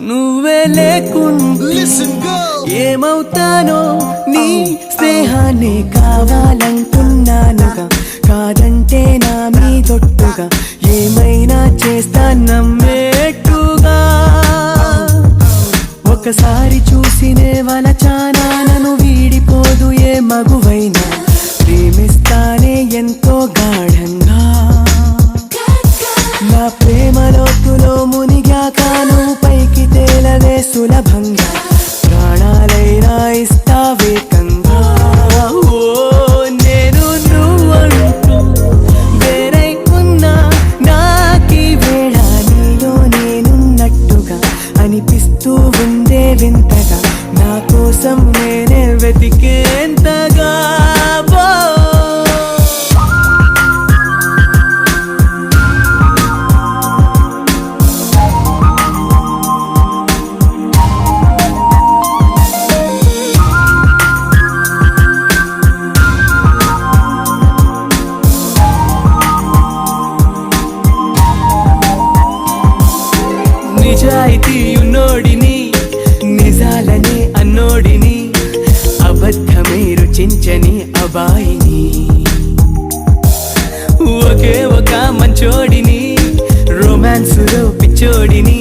నువ్వే లేకుండా ఏమవుతానో నీ స్నేహాన్ని కావాలంటున్నానుగా కాదంటే నా మీదొట్టుగా ఏమైనా చేస్తా నమ్మేట్టుగా ఒకసారి చూసినే వలచానా నన్ను వీడిపోదు ఏ మగువైనా ప్రేమిస్తానే ఎంతో గాఢంగా నా ప్రేమ లోతులో మునిగాక నువ్వు పైకి తేలవే సులభంగా ప్రాణాలైనా ఇస్తా వేకంగా ఓ నేను నువ్వంటూ వేరై ఉన్నా నాకీ వేళ నీలో నేనున్నట్టుగా అనిపిస్తూ ఉందే వింతగా నా కోసం నేనే వెతికేంతగా నిజాయితీ ఉన్నోడిని నిజాలని అన్నోడిని అబద్ధమే రుచించని అబాయిని ఒకే ఒక మంచోడిని రొమాన్సులో పిచ్చోడిని